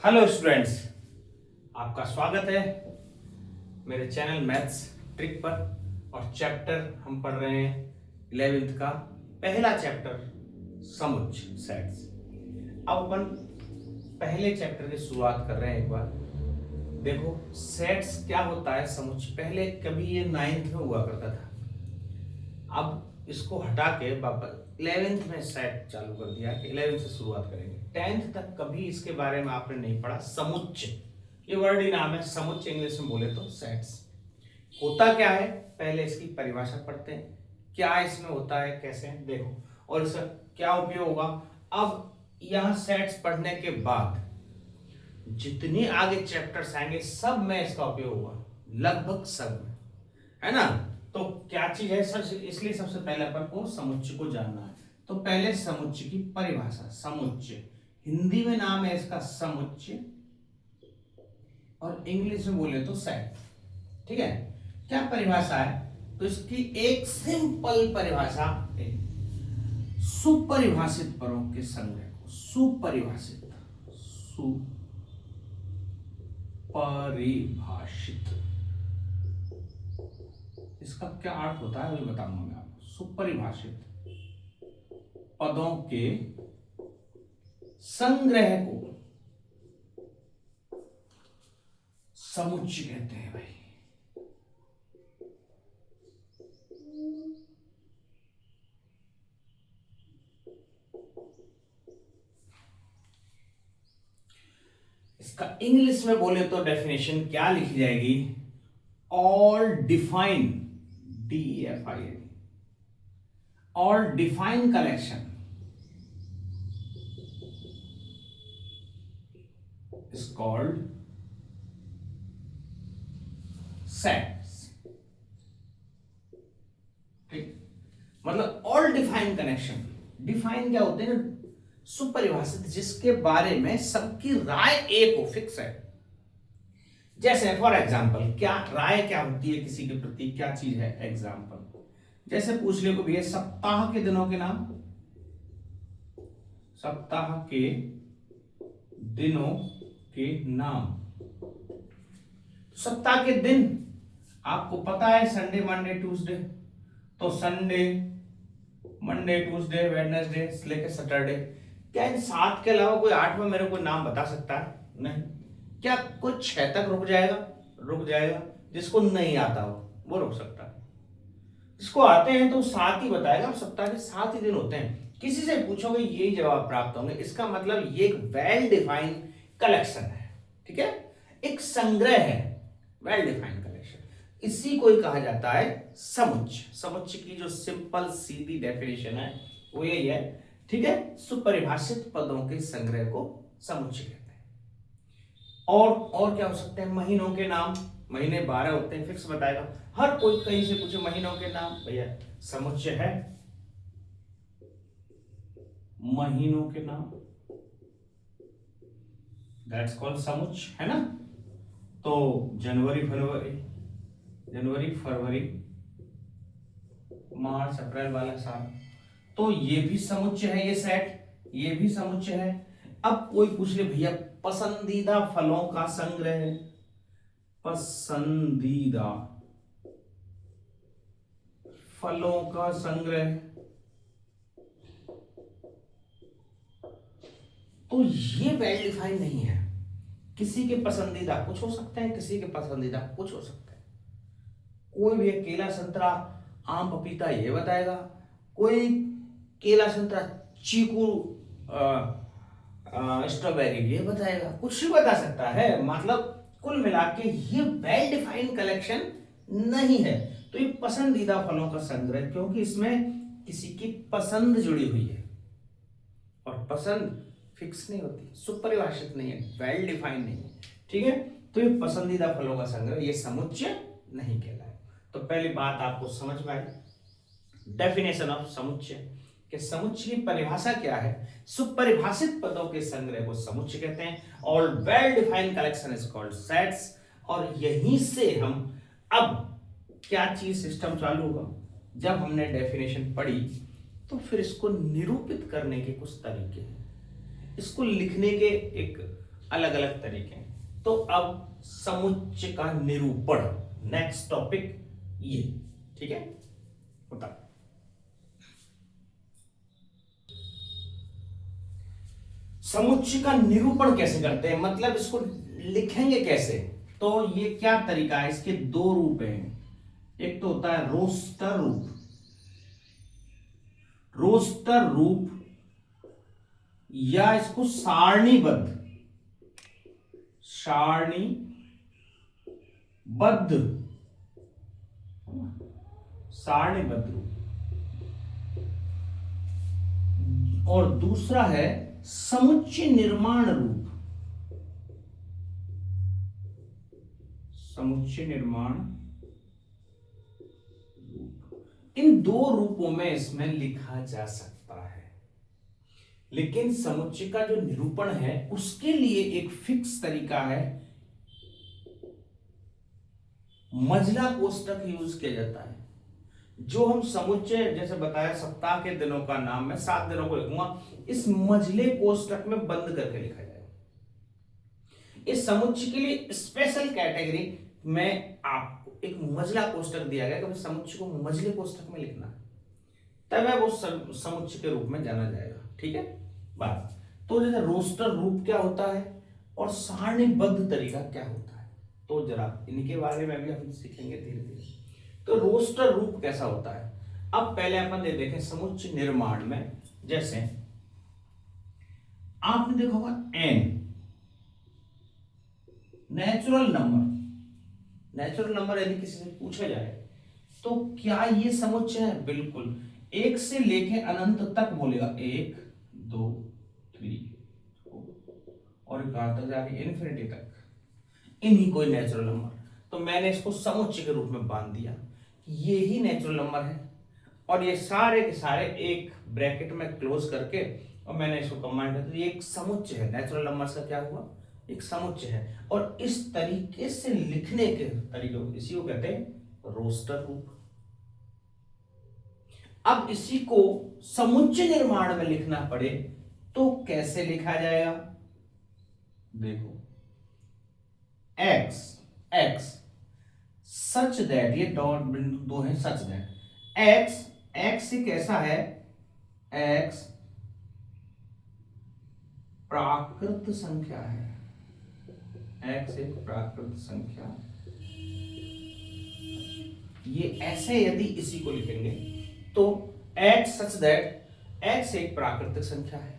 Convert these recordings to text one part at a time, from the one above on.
Hello students, आपका स्वागत है मेरे चैनल मैथ्स ट्रिक पर। और चैप्टर हम पढ़ रहे हैं 11th का पहला चैप्टर समुच्च सेट्स। अब अपन पहले चैप्टर की शुरुआत कर रहे हैं। एक बार देखो सेट्स क्या होता है। समुच्च पहले कभी ये 9th में हुआ करता था, अब इसको हटा के वापस 11th में सेट चालू कर दिया कि 11th से शुरुआत करेंगे। 10th तक कभी इसके बारे में आपने नहीं पढ़ा। समुच्च ये वर्ड ही नाम है, समुच्च इंग्लिश में बोले तो सेट्स। होता क्या है पहले इसकी परिभाषा पढ़ते हैं, क्या इसमें होता है कैसे देखो, और इसका क्या उपयोग होगा। अब यहां सेट्स पढ़ने के बाद जितने आगे चैप्टर्स आएंगे सब में इसका उपयोग होगा, लगभग सब में, है ना। तो क्या चीज है सर, इसलिए सबसे पहले अपन को समुच्चय को जानना है। तो पहले समुच्चय की परिभाषा। समुच्चय हिंदी में नाम है इसका समुच्चय, और इंग्लिश में बोले तो सेट। ठीक है, क्या परिभाषा है तो इसकी एक सिंपल परिभाषा है, सुपरिभाषित पदों के संग्रह को सुपरिभाषित इसका क्या अर्थ होता है वही बताऊंगा मैं आपको। सुपरिभाषित पदों के संग्रह को समुच्चय कहते हैं भाई। इसका इंग्लिश में बोले तो डेफिनेशन क्या लिखी जाएगी, all define DEFIN, all define collection is called sets. ठीक, मतलब ऑल डिफाइन कनेक्शन। डिफाइन क्या होते हैं, सुपरिभाषित, जिसके बारे में सबकी राय एक हो, फिक्स है। जैसे फॉर एग्जाम्पल क्या राय क्या होती है किसी के प्रति, क्या चीज है। एग्जाम्पल जैसे पूछ ले को भैया सप्ताह के दिनों के नाम, सप्ताह के दिनों के नाम। सप्ताह के दिन आपको पता है, संडे मंडे ट्यूसडे, तो संडे मंडे ट्यूसडे वेडनेसडे से लेकर सैटरडे। क्या इन 7 के अलावा कोई 8 में मेरे को नाम बता सकता है? नहीं। क्या कोई 6 तक रुक जाएगा? जिसको नहीं आता हो वो रुक सकता है, जिसको आते हैं तो 7 ही बताएगा। सप्ताह के 7 ही दिन होते हैं, किसी से पूछोगे यही जवाब प्राप्त होंगे। इसका मतलब ये एक वेल डिफाइंड कलेक्शन है। ठीक है, एक संग्रह है, वेल डिफाइंड कलेक्शन, इसी को ही कहा जाता है समुच्चय। समुच्चय की जो सिंपल सीधी डेफिनेशन है वो यही है। ठीक है, सुपरिभाषित पदों के संग्रह को समुच्चय कहते हैं। और क्या हो सकते हैं, महीनों के नाम। महीने 12 होते हैं, फिक्स बताएगा। हर कोई कहीं से पूछे महीनों के नाम, भैया समुच्चय है महीनों के नाम, दैट्स कॉल्ड समुच्चय, है ना। तो जनवरी फरवरी मार्च अप्रैल वाला साल, तो ये भी समुच्चय है, ये सेट ये भी समुच्चय है। अब कोई पूछ ले भैया पसंदीदा फलों का संग्रह, पसंदीदा फलों का संग्रह, तो ये वेल डिफाइंड नहीं है। किसी के पसंदीदा कुछ हो सकते हैं, किसी के पसंदीदा कुछ हो सकते हैं। कोई भी केला संतरा आम पपीता ये बताएगा, कोई केला संतरा चीकू स्ट्रॉबेरी ये बताएगा, कुछ भी बता सकता है। मतलब कुल मिला के ये वेल डिफाइंड कलेक्शन नहीं है। तो ये पसंदीदा फलों का संग्रह, क्योंकि इसमें किसी की पसंद जुड़ी हुई है, और पसंद फिक्स नहीं होती, सुपरिभाषित नहीं है, वेल डिफाइंड नहीं है। ठीक है, तो ये पसंदीदा फलों का संग्रह, ये समुच्चय नहीं कहलाए। तो पहली बात आपको समझ में आई, डेफिनेशन ऑफ समुच्चय कि समुच्चय की परिभाषा क्या है। सुपरिभाषित पदों के संग्रह को समुच्चय कहते हैं, और well defined collection is called sets. और यहीं से हम अब क्या चीज सिस्टम चालू होगा, जब हमने डेफिनेशन पढ़ी तो फिर इसको निरूपित करने के कुछ तरीके हैं, इसको लिखने के एक अलग अलग तरीके हैं। तो अब समुच्चय का निरूपण, नेक्स्ट टॉपिक ये, ठीक है। बता समुच्चय का निरूपण कैसे करते हैं, मतलब इसको लिखेंगे कैसे। तो ये क्या तरीका है, इसके दो रूप हैं। एक तो होता है रोस्टर रूप, रोस्टर रूप, या इसको सारणीबद्ध, सारणीबद्ध रूप, और दूसरा है समुच्चय निर्माण रूप, समुच्चय निर्माण रूप। इन दो रूपों में इसमें लिखा जा सकता है, लेकिन समुच्चय का जो निरूपण है उसके लिए एक फिक्स तरीका है, मझला कोष्टक यूज किया जाता है। जो हम समुच्चय जैसे बताया सप्ताह के दिनों का नाम मैं 7 दिनों को लिखूंगा, इस मझले कोष्टक में बंद करके लिखा जाएगा। इस समुच्चय के लिए स्पेशल कैटेगरी में आपको एक मझला कोष्टक दिया गया कि समुच्चय को मझले कोष्टक में लिखना है, तब है वो समुच्चय के रूप में जाना जाएगा, ठीक है बात। तो जैसे रोस्टर रूप क्या होता है और सारणीबद्ध तरीका क्या होता है, तो जरा इनके बारे में भी हम सीखेंगे धीरे धीरे। तो रोस्टर रूप कैसा होता है, अब पहले अपन ये देखें समुच्चय निर्माण में। जैसे आपने देखा होगा n नेचुरल नंबर यदि किसी से पूछा जाए तो क्या ये समुच्चय है, बिल्कुल। एक से लेके अनंत तक बोलेगा, 1 2 3 4 और कहां तक जाके इन्फिनिटी तक, इन्हीं कोई नेचुरल नंबर। तो मैंने इसको समुच्चय के रूप में बांध दिया, ये ही नेचुरल नंबर है, और ये सारे के सारे एक ब्रैकेट में क्लोज करके और मैंने इसको कंबाइन कर दिया, ये एक समुच्चय है। नेचुरल नंबर का क्या हुआ, एक समुच्चय है। और इस तरीके से लिखने के तरीके को इसी को कहते हैं रोस्टर रूप। अब इसी को समुच्चय निर्माण में लिखना पड़े तो कैसे लिखा जाएगा, देखो x सच दैट, ये डॉट बिंदु दो है, सच दैट x एक ऐसा है, x प्राकृत संख्या है, x एक प्राकृत संख्या। ये ऐसे यदि इसी को लिखेंगे तो x सच दैट x एक प्राकृतिक संख्या है,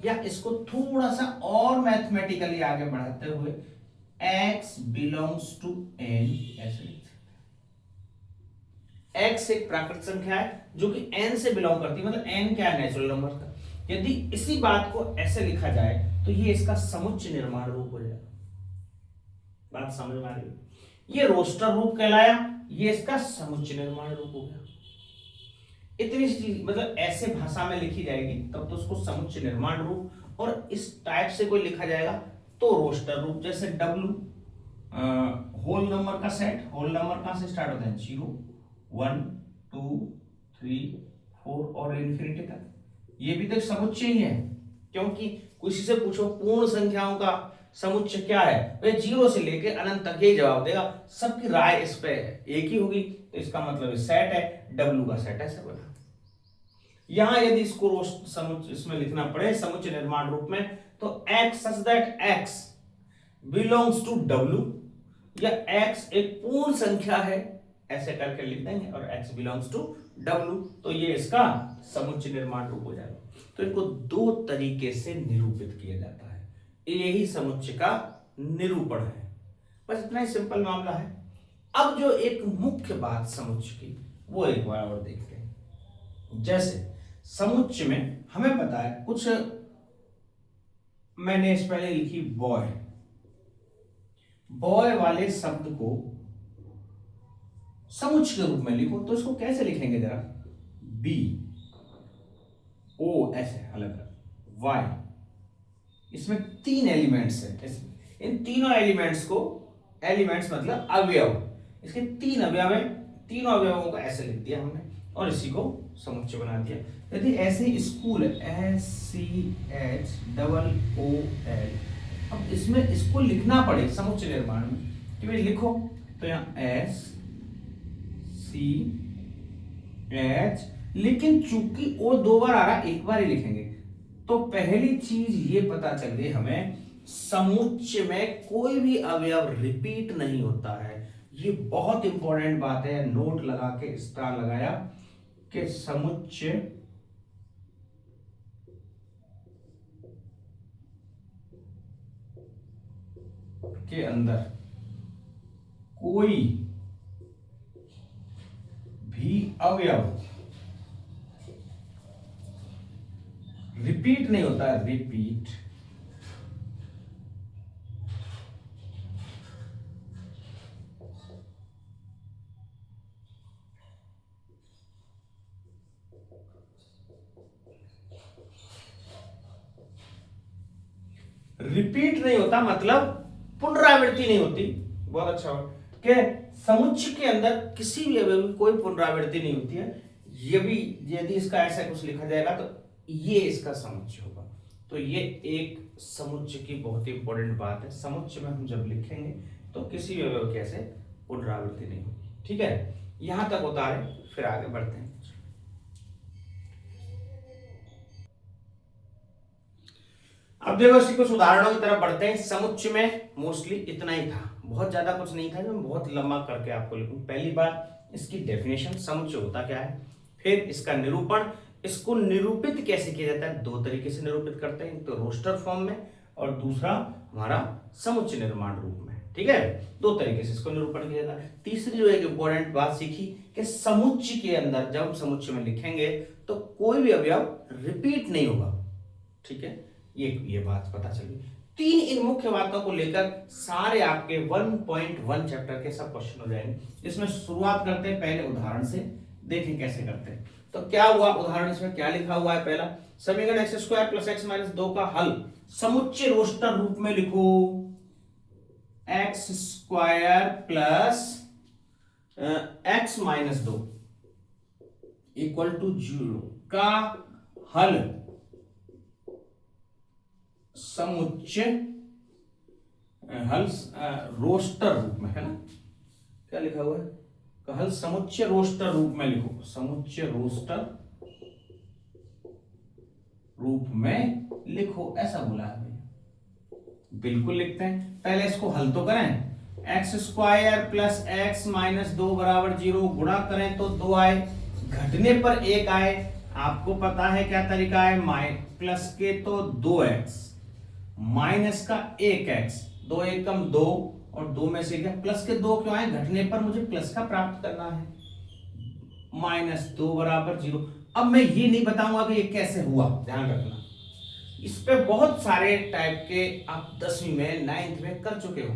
या इसको थोड़ा सा और मैथमेटिकली आगे बढ़ाते हुए x बिलोंग्स टू n ऐसे लिख सकते हैं। x एक प्राकृतिक संख्या है जो कि n से बिलोंग करती है, मतलब n क्या है, नेचुरल नंबर का। यदि इसी बात को ऐसे लिखा जाए तो ये इसका समुच्चय निर्माण रूप हो जाएगा। बात समझ में आ रही है, ये रोस्टर रूप कहलाया, ये इसका समुच्चय निर्माण रूप हो गया। इतनी सी चीज, मतलब ऐसे भाषा में लिखी जाएगी तब तो उसको समुच्चय निर्माण रूप, और इस टाइप से कोई लिखा जाएगा तो रोस्टर रूप। जैसे W होल नंबर का सेट, होल नंबर कहां से स्टार्ट होता है, 0 1 2 3 4 और इन्फिनिटी तक, ये भी तो समुच्चय ही है। क्योंकि किसी से पूछो पूर्ण संख्याओं का समुच्चय क्या है, वे 0 से लेके अनंत तक ही जवाब देगा, सबकी राय इस पे एक ही होगी, तो इसका मतलब सेट है, W का सेट ऐसे बना। यहां यदि इसको समुच्चय इसमें लिखना पड़े समुच्चय निर्माण रूप में, तो x such that x belongs to W, या x एक पूर्ण संख्या है ऐसे करके लिख देंगे, और x बिलोंग्स टू W, तो ये इसका समुच्चय निर्माण रूप हो जाएगा। तो इनको दो तरीके से निरूपित किया जाता है, यही समुच्चय का निरूपण है। बस इतना ही सिंपल मामला है। अब जो एक मुख्य बात समुच्चय की, वो एक बार और देखते हैं। जैसे समुच्चय में हमें पता है कुछ, मैंने इस पहले लिखी बॉय वाले शब्द को समुच्चय के रूप में लिखो, तो इसको कैसे लिखेंगे जरा, B O ऐसे अलग Y, इसमें 3 एलिमेंट्स है, इन तीनों एलिमेंट्स को, एलिमेंट्स मतलब अवयव, इसके 3 अवयव है, तीनों अवयवों को ऐसे लिख दिया हमने और इसी को समुच्चय बना दिया। यदि ऐसे स्कूल SCHOOL अब इसमें इसको लिखना पड़े समुच्चय निर्माण में कि भाई लिखो, तो यहाँ एस सी एच, लेकिन चूंकि ओ 2 बार आ रहा है, एक बार ही लिखेंगे। तो पहली चीज ये पता चल गई हमें, समुच्चय में कोई भी अवयव रिपीट नहीं होता है। ये बहुत इंपॉर्टेंट बात है, नोट लगा के स्टार लगाया कि समुच्चय के अंदर कोई भी अवयव रिपीट नहीं होता है, रिपीट रिपीट नहीं होता मतलब पुनरावृत्ति नहीं होती। बहुत अच्छा हो कि समुच्चय के अंदर किसी भी अवयव की कोई पुनरावृत्ति नहीं होती है। ये भी यदि इसका ऐसा कुछ लिखा जाएगा तो ये इसका समुच्चय होगा। तो ये एक समुच्चय की बहुत ही इंपॉर्टेंट बात है। समुच्चय में हम जब लिखेंगे तो किसी भी अवयव की ऐसे पुनरावृत्ति नहीं होगी। ठीक है, यहां तक उतारे, फिर आगे बढ़ते हैं। अब देखो इसकी कुछ उदाहरणों की तरफ बढ़ते हैं। समुच्चय में मोस्टली इतना ही था, बहुत ज्यादा कुछ नहीं था जो मैं बहुत लंबा करके आपको लिखूं। पहली बार इसकी डेफिनेशन, समुच्चय होता क्या है, फिर इसका निरूपण, इसको निरूपित कैसे किया जाता है, 2 तरीके से निरूपित करते हैं, तो रोस्टर फॉर्म में और दूसरा हमारा समुच्चय निर्माण रूप में। ठीक है, 2 तरीके से इसको निरूपण किया जाता है। तीसरी जो एक इंपॉर्टेंट बात सीखी कि समुच्चय के अंदर जब हम समुच्चय में लिखेंगे तो कोई भी अवयव रिपीट नहीं होगा। ठीक है, ये बात पता चली। 3 इन मुख्य बातों को लेकर सारे आपके 1.1 चैप्टर के सब क्वेश्चन हो जाएंगे। इसमें शुरुआत करते हैं पहले उदाहरण से, देखें कैसे करते हैं। तो क्या हुआ उदाहरण, इसमें क्या लिखा हुआ है, पहला समीकरण x square plus x minus 2 का हल समुच्चय रोस्टर रूप में लिखो। X square plus x minus 2 equal to 0 का हल समुच्चय हल रोस्टर रूप में, है ना, क्या लिखा हुआ है, हल समुच्चय रोस्टर रूप में लिखो। समुच्चय रोस्टर रूप में लिखो, ऐसा बोला है भैया। बिल्कुल लिखते हैं, पहले इसको हल तो करें। X square plus x minus 2 बराबर 0, गुणा करें तो 2 आए, घटने पर 1 आए। आपको पता है क्या तरीका है, प्लस के तो 2x माइनस का 1x, 2 1 कम 2 और 2 में से क्या प्लस के 2 क्यों आए, घटने पर मुझे प्लस का प्राप्त करना है, माइनस 2 बराबर 0। अब मैं ये नहीं बताऊंगा कि ये कैसे हुआ, ध्यान रखना। इस पे बहुत सारे टाइप के आप 10वीं में 9th में कर चुके हो,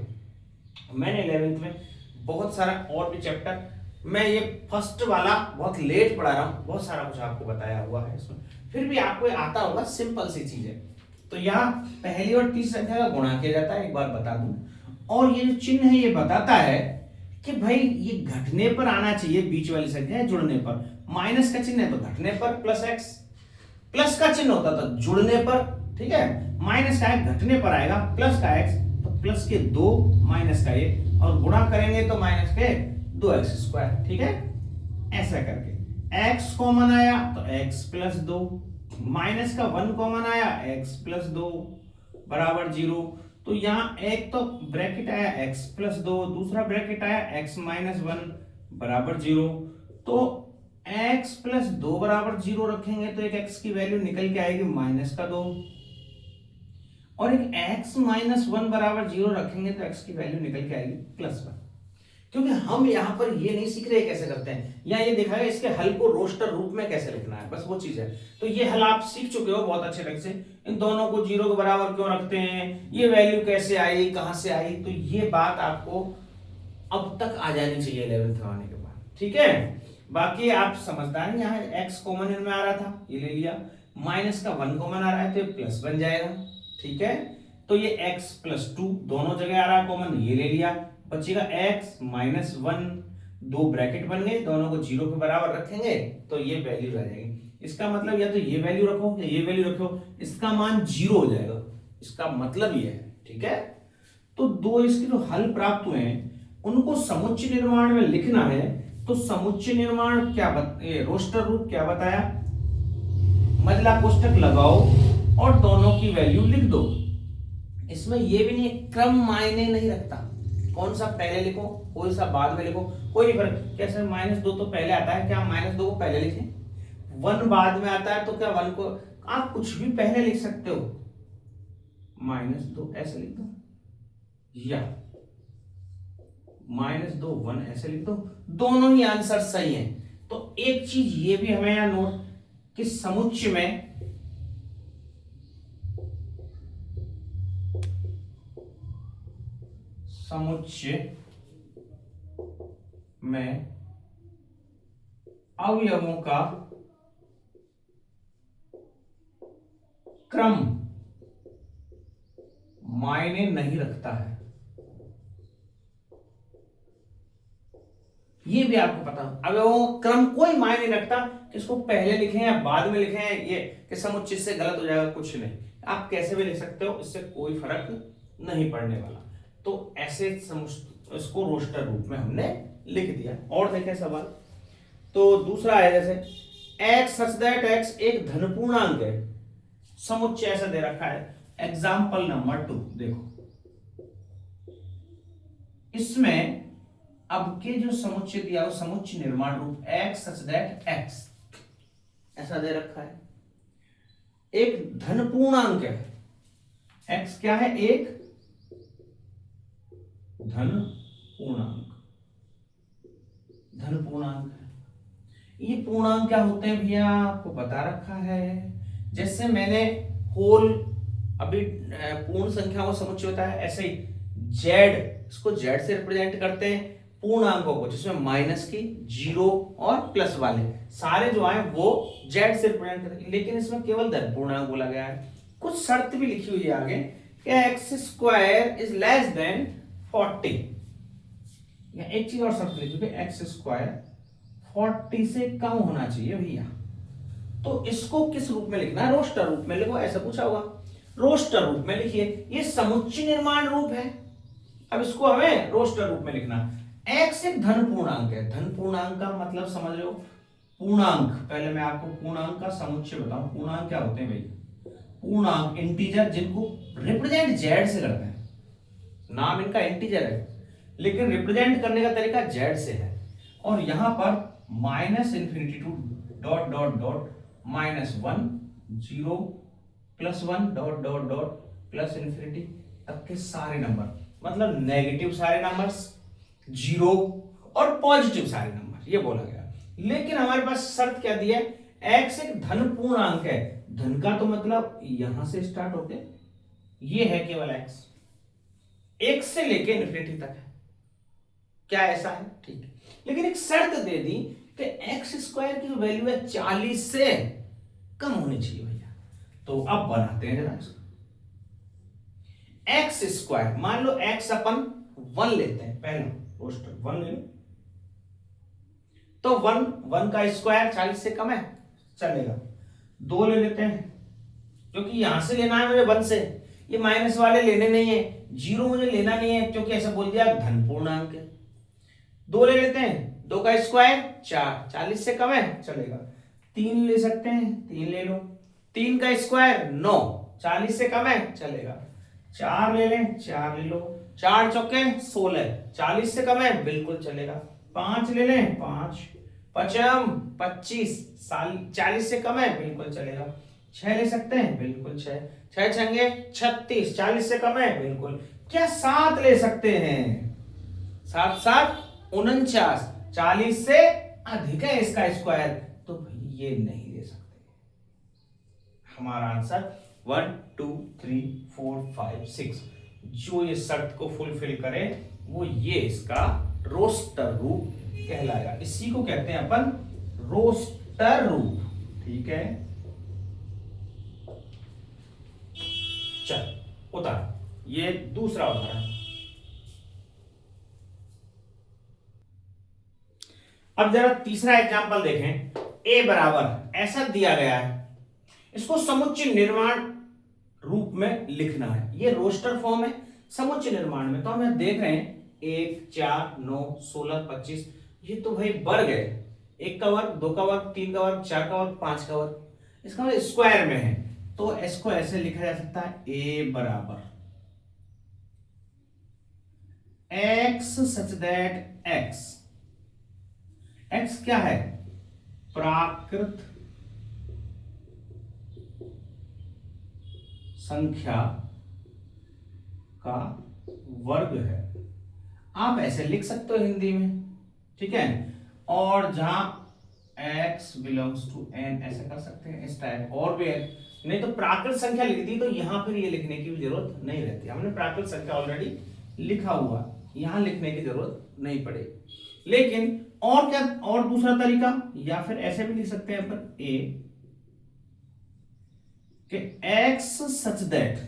मैंने 11th में बहुत सारा और भी चैप्टर, मैं ये फर्स्ट वाला बहुत लेट पढ़ा रहा हूं, बहुत सारा कुछ आपको बताया हुआ है इसमें, फिर भी आपको आता होगा, सिंपल सी चीज है। तो यहाँ पहली और तीसरी संख्या का गुणा किया जाता है, एक बार बता दूं, और ये जो चिन्ह है ये बताता है कि भाई ये घटने पर आना चाहिए, बीच वाली संख्या है जुड़ने पर, माइनस का चिन्ह है तो घटने पर प्लस एक्स, प्लस का चिन्ह होता था जुड़ने पर, ठीक है, माइनस का है घटने पर आएगा, प्लस का एक्स तो प्लस के 2 माइनस का 1 और गुणा करेंगे तो माइनस के 2x स्क्वायर। ठीक है, ऐसा करके x कॉमन आया तो x प्लस 2, माइनस का 1 कॉमन आया x प्लस 2 बराबर 0। तो यहाँ एक तो ब्रैकेट आया x प्लस 2, दूसरा ब्रैकेट आया x माइनस 1 बराबर 0। तो x प्लस 2 बराबर 0 रखेंगे तो एक x की वैल्यू निकल के आएगी माइनस का 2, और एक x माइनस 1 बराबर 0 रखेंगे तो x की वैल्यू निकल के आएगी प्लस 1। क्योंकि हम यहाँ पर ये नहीं सीख रहे कैसे करते हैं, या ये देखा है इसके हल को रोस्टर रूप में कैसे लिखना है, बस वो चीज है। तो ये हल आप सीख चुके हो बहुत अच्छे ढंग से, इन दोनों को 0 के बराबर क्यों रखते हैं, ये वैल्यू कैसे आई, कहां से आई, तो ये बात आपको अब तक आ जानी चाहिए 11th में आने के बाद। ठीक है, बाकी आप समझदार हैं, यहाँ x कॉमन इनमें आ रहा था, ये ले लिया, माइनस का 1 कॉमन आ रहा है तो प्लस बन जाएगा। ठीक है, तो ये x प्लस 2 दोनों जगह आ रहा है कॉमन, ये ले लिया, बचेगा x माइनस 1, 2 ब्रैकेट बन गए, दोनों को 0 के बराबर रखेंगे तो ये वैल्यू रह जाएगी। इसका मतलब या तो ये वैल्यू रखो या ये वैल्यू रखो, इसका मान 0 हो जाएगा, इसका मतलब ये है। ठीक है। तो दो इसके जो हल प्राप्त हुए हैं उनको समुच्चय निर्माण में लिखना है। तो समुच्चय निर्माण क्या रोस्टर रूप क्या बताया, मजला कोष्ठक लगाओ और दोनों की वैल्यू लिख दो। इसमें ये भी नहीं, क्रम मायने नहीं रखता, कौन सा पहले लिखो कोई सा बाद में लिखो, कोई नहीं फर्क। कैसे -2 तो पहले आता है, क्या -2 को पहले लिखें, 1 बाद में आता है तो क्या 1 को आप कुछ भी पहले लिख सकते हो, -2 ऐसे लिख दो या -2 1 ऐसे लिख दो, दोनों ही आंसर सही है। तो एक चीज ये भी हमें यहां नोट कि समुच्चय में अवयवों का क्रम मायने नहीं रखता है, ये भी आपको पता। अवयवों का क्रम कोई मायने नहीं रखता, किसको पहले लिखें या बाद में लिखें, ये कि समुच्चय से गलत हो जाएगा, कुछ नहीं, आप कैसे भी लिख सकते हो, इससे कोई फर्क नहीं पड़ने वाला। तो ऐसे इसको रोस्टर रूप में हमने लिख दिया। और देखें सवाल, तो दूसरा है जैसे x सच दैट x एक धन पूर्णांक है, समुच्चय ऐसा दे रखा है। एग्जाम्पल नंबर 2 देखो, इसमें अब के जो समुच्चय दिया वो समुच्चय निर्माण रूप x सच दैट x ऐसा दे रखा है, एक धन पूर्णांक है, x क्या है, एक धन पूर्णांक, धन पूर्णांक है। ये पूर्णांक क्या होते हैं भैया आपको बता रखा है। जैसे मैंने होल अभी पूर्ण संख्या को समुच्चय होता है, ऐसे ही z इसको z से रिप्रेजेंट करते हैं पूर्णांकों को, जिसमें माइनस की, जीरो और प्लस वाले सारे जो आए वो z से रिप्रेजेंट करते हैं, लेकिन इसमें केवल धन पूर्णांक बोला गया है। कुछ शर्त भी लिखी हुई है आगे कि x² इज लेस देन 40, या एक चीज और शर्त लिखी है x² 40 से कम होना चाहिए भैया। तो इसको किस रूप में लिखना है, रोस्टर रूप में लिखो, ऐसा पूछा होगा, रोस्टर रूप में लिखिए। ये समुच्चय निर्माण रूप है, अब इसको हमें रोस्टर रूप में लिखना। x एक धन पूर्णांक है, धन पूर्णांक का मतलब समझ लो पूर्णांक, पहले मैं आपको पूर्णांक का समुच्चय बताऊं। पूर्णांक क्या होते हैं भाई, पूर्णांक इंटीजर जिनको रिप्रेजेंट z से करते हैं, नाम इनका इंटीजर है लेकिन रिप्रेजेंट करने का तरीका z से है। और यहां पर -∞ to dot dot dot -1 0 +1 dot dot dot +∞ तक के सारे नंबर, मतलब नेगेटिव सारे नंबर्स, जीरो और पॉजिटिव सारे नंबर, ये बोला गया। लेकिन हमारे पास शर्त क्या दी है, x एक धन पूर्णांक है, धन का तो मतलब यहां से स्टार्ट होते, ये है केवल x, 1 से लेके इन्फिनिटी तक है, क्या ऐसा है, ठीक है। लेकिन एक शर्त दे दी कि x² की जो वैल्यू है 40 से कम होनी चाहिए भैया। तो अब बनाते हैं जरा x², मान लो x अपन 1 लेते हैं, पहला रोस्टर 1 ले लो, तो 1 का स्क्वायर 40 से कम है, चलेगा। 2 ले लेते हैं, क्योंकि यहां से लेना है मुझे 1 से, ये माइनस वाले लेने नहीं है, 0 मुझे लेना नहीं है क्योंकि ऐसा बोल दिया धन पूर्णांक है। 2 ले लेते हैं, 2 का स्क्वायर 4, 40 से कम है, चलेगा। 3 ले सकते हैं, 3 ले लो, 3 का स्क्वायर 9, 40 से कम है, चलेगा। 4 ले लें, 4 ले लो, 4 चौके 16, 40 से कम है, बिल्कुल चलेगा। 5 ले लें, 5 पचम 25, 40 से कम है, बिल्कुल चलेगा। 6 ले सकते हैं, बिल्कुल 6, 6 छंगे 36, 40 से कम है, बिल्कुल। क्या 7 ले सकते हैं, 7 7 49, 40 से अधिक है इसका स्क्वायर, तो ये नहीं ले सकते। हमारा आंसर 1 2 3 4 5 6 जो ये शर्त को फुलफिल करे वो ये इसका रोस्टर रूप कहलाएगा। इसी को कहते हैं अपन रोस्टर रूप, ठीक है। चल उतार, ये दूसरा उदाहरण। अब जरा तीसरा एग्जांपल देखें। a बराबर ऐसा दिया गया है, इसको समुच्चय निर्माण रूप में लिखना है। ये रोस्टर फॉर्म है समुच्चय निर्माण में। तो हम यहाँ देख रहे हैं 1, 4, 9, 16, 25, ये तो भाई वर्ग है। 1 का वर्ग, 2 का वर्ग, 3 का वर्ग, 4 का वर्ग, 5 का वर्ग, इसका मतलब स्क्वायर में है। तो इसको ऐसे लिखा जा सकता है a बराबर x सच दैट x क्या है, प्राकृत संख्या का वर्ग है। आप ऐसे लिख सकते हो हिंदी में, ठीक है। और जहां x बिलोंग्स टू n ऐसे कर सकते हैं इस टाइप, और भी है। नहीं तो प्राकृत संख्या लिख दी तो यहां फिर ये लिखने की जरूरत नहीं रहती, हमने प्राकृत संख्या ऑलरेडी लिखा हुआ, यहां लिखने की जरूरत नहीं पड़ेगी। लेकिन और क्या, और दूसरा तरीका, या फिर ऐसे भी लिख सकते हैं अपन a कि x सच दैट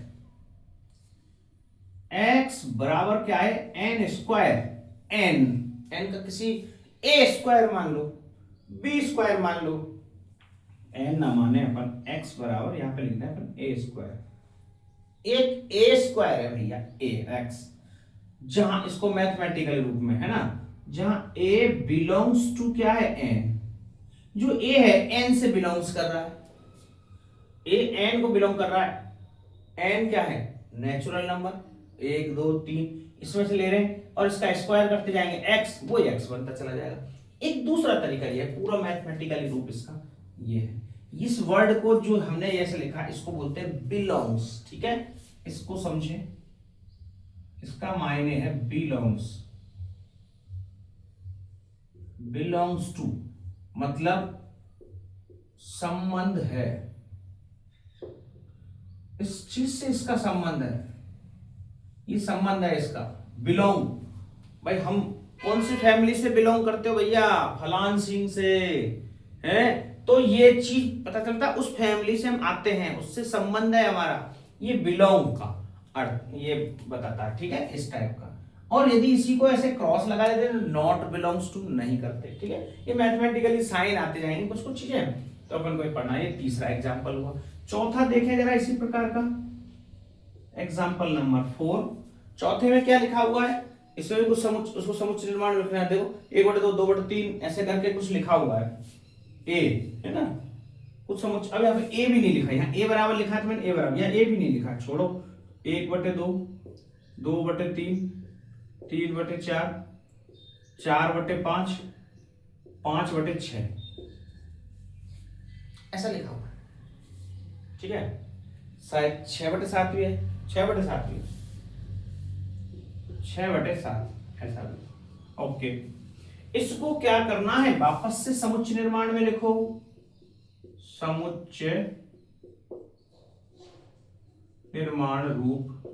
x बराबर क्या है, n स्क्वायर, n का किसी a स्क्वायर मान लो, b स्क्वायर मान लो, n ना माने अपन x बराबर यहां पे लिखना है अपन a स्क्वायर, एक a स्क्वायर है भैया a x, जहां इसको मैथमेटिकल रूप में है ना, जहां a बिलोंग्स टू क्या है n, जो a है n से बिलोंग्स कर रहा है, a n को बिलोंग कर रहा है, n क्या है नेचुरल नंबर, 1 2 3 इसमें से ले रहे हैं और इसका स्क्वायर करते जाएंगे x, वो x बनता चला जाएगा। एक दूसरा तरीका ये है, पूरा मैथमेटिकली रूप इसका ये है। इस वर्ड को जो हमने ऐसे लिखा इसको बोलते हैं बिलोंग्स, ठीक है, इसको समझे, इसका मायने है बिलोंग्स, बिलोंग्स टू मतलब संबंध है, इस चीज से इसका संबंध है, ये संबंध है इसका। बिलोंग, भाई हम कौन सी फैमिली से बिलोंग करते हो भैया, फलान सिंह से, हैं, तो ये चीज पता चलता है उस फैमिली से हम आते हैं, उससे संबंध है हमारा, ये बिलोंग का अर्थ ये बताता है, ठीक है, इस टाइप का। और यदि इसी को ऐसे क्रॉस लगा देते हैं नॉट बिलोंग्स टू नहीं करते, ठीक है, ये मैथमेटिकली साइन आते जाएंगे कुछ कुछ चीजें, तो अपन को पढ़ना, ये तीसरा एग्जाम्पल हुआ। चौथा देखें जरा इसी प्रकार का एग्जाम्पल नंबर 4। चौथे में क्या लिखा हुआ है, इसमें भी कुछ उसको समुच्चय निर्माण लिखना है। देखो 1/2 2/3 ऐसे करके कुछ लिखा हुआ है, ए है ना, कुछ समुच्चय। अब यहाँ पे ए भी नहीं लिखा, यहाँ ए बराबर लिखा है तो मैंने ए बराबर, यहाँ ए भी नहीं लिखा, छोड़ो। 1/2 2/3 3/4 4/5 5/6 ऐसा लिखा हुआ है, ठीक है। शायद 6/7 भी है, 6/7 भी है, 6/7 ऐसा भी। ओके, इसको क्या करना है, वापस से समुच्चय निर्माण में लिखो, समुच्चय निर्माण रूप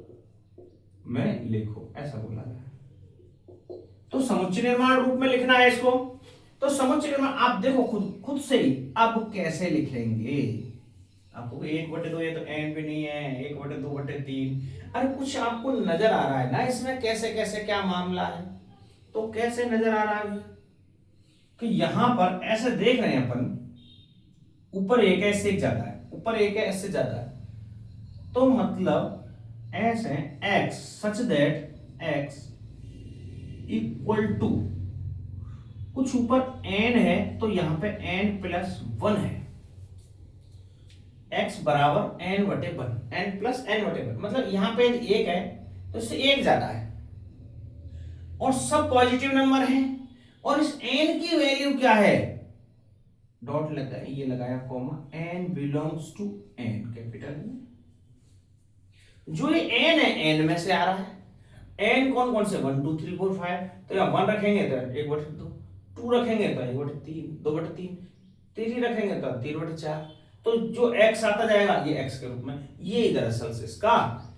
में लिखो, ऐसा बोला गया। तो समुच्चय निर्माण रूप में लिखना है इसको। तो समुच्चय निर्माण आप देखो खुद से ही, अब कैसे लिखेंगे, आपको 1/2 ये तो एन भी नहीं है, 1/2/3, अरे कुछ आपको नजर आ रहा है ना इसमें कैसे कैसे क्या मामला है, तो कैसे नजर आ रहा है कि यहां पर ऐसे देख रहे हैं अपन, ऊपर एक है इससे ज्यादा है, ऊपर एक है इससे ज्यादा है, तो मतलब ऐसे x such that x equal to कुछ ऊपर n है तो यहां पे n+1 है, x बराबर n/1, n+n/1, मतलब यहां पे एक है तो इससे एक ज्यादा है और सब पॉजिटिव नंबर है, और इस n की वैल्यू क्या है, डॉट लगा, ये लगाया comma, n belongs to n capital में, जो ये n है n में से आ रहा है, n कौन कौन से 1 2 3 4 5, तो यहाँ 1 रखेंगे तो 1/2, 2 रखेंगे तो 1/3 2/3, 3 रखेंगे तो 3/4, तो जो x आता जाएगा ये x के रूप में, ये दरअसल से इसका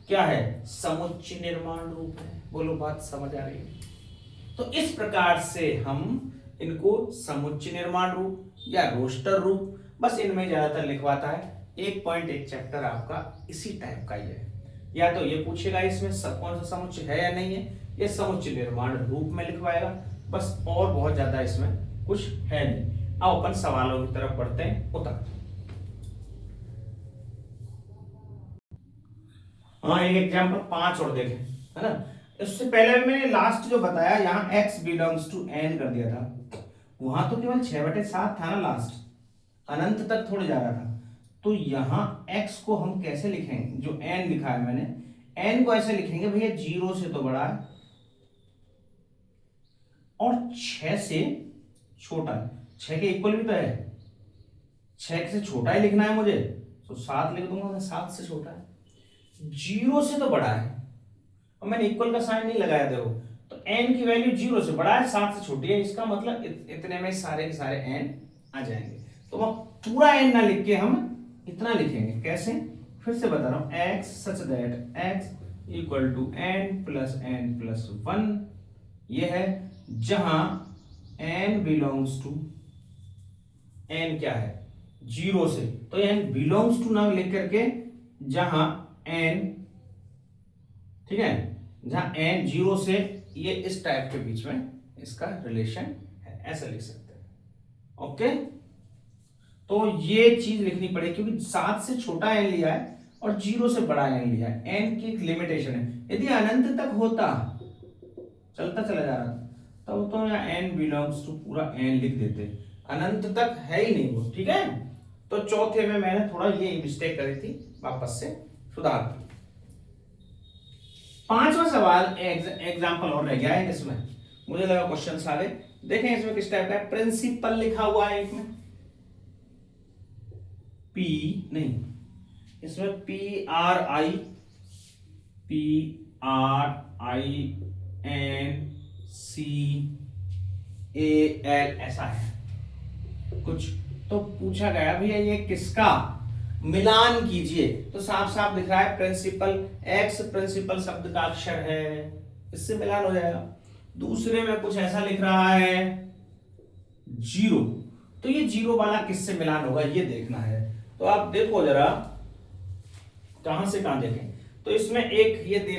क्या है, समुच्चय निर्माण रूप है। बोलो बात समझ आ रही है। तो इस प्रकार से हम इनको समुच्चय निर्माण रूप या रोस्टर रूप, बस इनमें ज्यादातर लिखवाता है। 1.1 चैप्टर आपका इसी टाइप का ही है, या तो ये पूछेगा इसमें सब कौन सा समुच्चय है या नहीं है, ये समुच्चय निर्माण रूप में लिखवाएगा बस, और बहुत ज्यादा इसमें कुछ है नहीं। अब अपन सवालों की तरफ बढ़ते हैं। उत्तर हाँ एक एग्जाम्पल 5 और देखें, है ना। इससे पहले मैंने लास्ट जो बताया यहाँ x बिलोंग्स टू n कर दिया था, वहां तो केवल 6/7 था ना लास्ट, अनंत तक थोड़े जा रहा था। तो यहाँ x को हम कैसे लिखेंगे, जो n लिखा है मैंने, n को ऐसे लिखेंगे भैया 0 से तो बड़ा है और 6 से छोटा है। 6 के इक्वल भी तो है, 6 से छोटा ही लिखना है मुझे, तो 7 लिख दूंगा मैं, 7 से छोटा है, 0 से तो बड़ा है, और मैंने इक्वल का साइन नहीं लगाया देखो, तो n की वैल्यू 0 से बड़ा है, 7 से छोटी है, इसका मतलब इतने में सारे के सारे n आ जाएंगे। तो वह पूरा n ना लिख के हम इतना लिखेंगे, कैसे, फिर से बता रहा हूं, x such that x equal to n+n+1, ये है जहां n बिलोंग्स टू, n क्या है 0 से, तो n बिलोंग्स टू नाम लिख करके जहां n, ठीक है, जहां n 0 से, ये इस टाइप के बीच में इसका रिलेशन है, ऐसा लिख सकते हैं। ओके, तो ये चीज लिखनी पड़ेगी क्योंकि 7 से छोटा n लिया है और 0 से बड़ा n लिया है, n की एक लिमिटेशन है, यदि अनंत तक होता, चलता चला जा रहा तब तो यहाँ n बिलोंग्स टू पूरा n लिख देते, अनंत तक है ही नहीं वो, ठीक है। तो चौथे में मैंने थोड़ा ये मिस्टेक करी थी, वापस से सुधार की। 5वां सवाल एग्जाम्पल और रह गया है इसमें, मुझे लगा क्वेश्चन सारे देखें, इसमें किस टाइप का है, प्रिंसिपल लिखा हुआ है इसमें, P नहीं, इसमें PRINCAL ऐसा है कुछ। तो पूछा गया भैया ये किसका मिलान कीजिए, तो साफ साफ दिख रहा है प्रिंसिपल, x प्रिंसिपल शब्द का अक्षर है, इससे मिलान हो जाएगा। दूसरे में कुछ ऐसा लिख रहा है 0, तो ये 0 वाला किससे मिलान होगा ये देखना है। तो आप देखो जरा कहां से कहां देखें, तो इसमें एक ये दे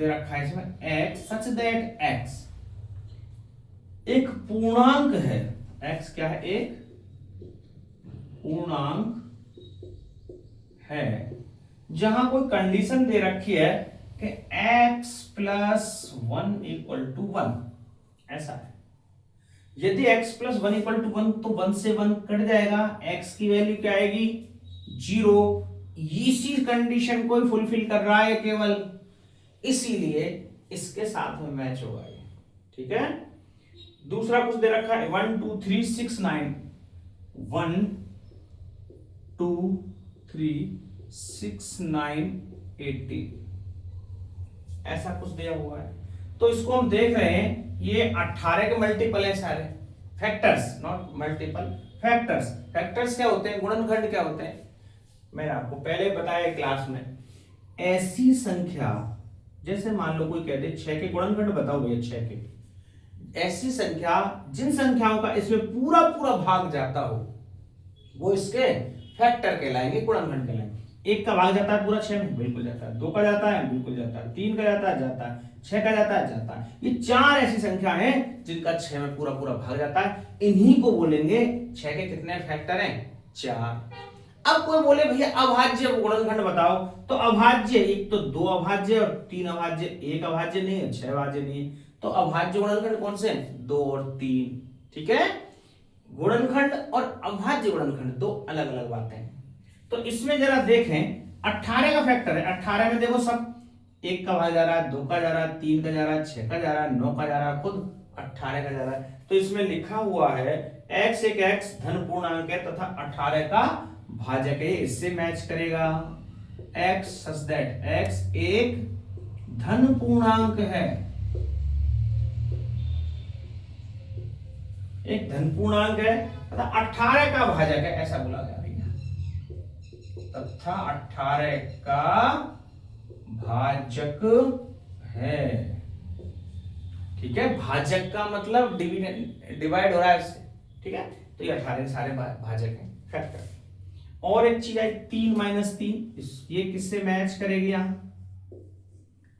रखा है इसमें x सच दैट x एक पूर्णांक है, x क्या है, एक पूर्णांक है, जहां कोई कंडीशन दे रखी है कि x+1 = 1, ऐसा है। यदि x+1 = 1 तो 1 से 1 कट जाएगा, x की वैल्यू क्या आएगी 0, इसी कंडीशन को फुलफिल कर रहा है केवल, इसीलिए इसके साथ में मैच होगा ये, ठीक है। दूसरा कुछ दे रखा है 1 2 3 6 9, 1 2 3 6 9 18, ऐसा कुछ दिया हुआ है। तो इसको हम देख रहे हैं, ये 18 के मल्टीपल है सारे, factors not multiple, factors. Factors क्या होते हैं, गुणनखंड क्या होते हैं, मैंने आपको पहले बताया क्लास में, ऐसी संख्या, जैसे मान लो कोई कहते 6 के गुणनखंड बताओ भैया, 6 के, ऐसी संख्या जिन संख्याओं का इसमें पूरा पूरा भाग जाता हो वो इसके फैक्टर कहलाएंगे, गुणनखंड कहलाएंगे। 1 का भाग जाता है पूरा 6 में, बिल्कुल जाता है, 2 का जाता है बिल्कुल जाता है, 3 का जाता है, 6 का जाता है। ये 4 ऐसी संख्या है जिनका 6 में पूरा पूरा भाग जाता है, इन्हीं को बोलेंगे 6 के कितने फैक्टर हैं, 4। अब कोई बोले भैया अभाज्य गुणनखंड बताओ, तो अभाज्य एक तो 2 अभाज्य और 3 अभाज्य, 1 अभाज्य नहीं है, 6 अभाज्य नहीं है, तो अभाज्य गुणनखंड कौन से हैं, 2 और 3, ठीक है। गुणनखंड और अभाज्य गुणनखंड दो अलग अलग बातें हैं। तो इसमें जरा देखें 18 का फैक्टर है, 18 में देखो सब 1 का भाग जा रहा है, 2 का जा रहा है, 3 का जा रहा है, 6 का जा रहा है, 9 का जा रहा है, खुद 18 का जा रहा है। तो इसमें लिखा हुआ है x एक x धन पूर्णांक है तथा 18 का भाजक है, इससे मैच करेगा। x सच दैट x एक धन पूर्णांक है, एक धन पूर्णांक है तथा 18 का भाजक है, ऐसा बोला गया भैया, तथा 18 का भाजक है, ठीक है। भाजक का मतलब डिवाइड हो रहा है इससे, ठीक है। तो ये 18 सारे भाजक हैं, फैक्टर। और एक चीज है 3 - 3, ये किससे मैच करेगी यहां,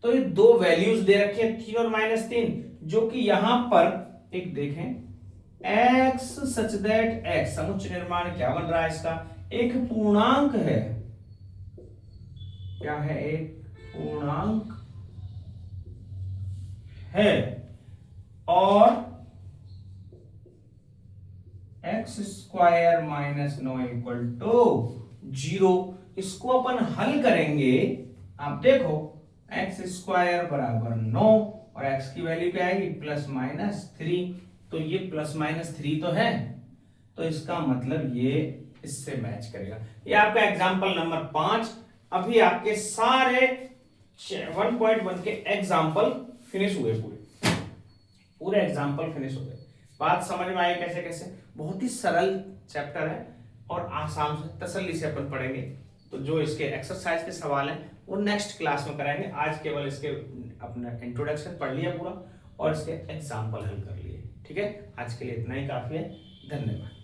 तो ये दो वैल्यूज दे रखे हैं 3 और -3, जो कि यहां पर एक देखें x सच दैट x समुच्चय निर्माण क्या बन रहा है इसका, एक पूर्णांक है, क्या है, एक पूर्णांक है और x² माइनस 9 इक्वल टू 0। इसको अपन हल करेंगे, आप देखो x² बराबर 9 और x की वैल्यू क्या आएगी +-3। तो ये +-3 तो है, तो इसका मतलब ये इससे मैच करेगा। ये आपका एग्जांपल नंबर 5। अभी आपके सारे 1.1 के एग्जांपल फिनिश हुए, पूरे एग्जांपल फिनिश हो गए। बात समझ में आई कैसे कैसे? बहुत ही सरल चैप्टर है और आसान से तसल्ली से अपन पढ़ेंगे। तो जो इसके एक्सरसाइज के सवाल हैं वो नेक्स्ट क्लास में कराएंगे। आज केवल इसके अपना इंट्रोडक्शन पढ़ लिया पूरा और इसके एग्जांपल हल कर लिए। ठीक है, आज के लिए इतना ही काफी है। धन्यवाद।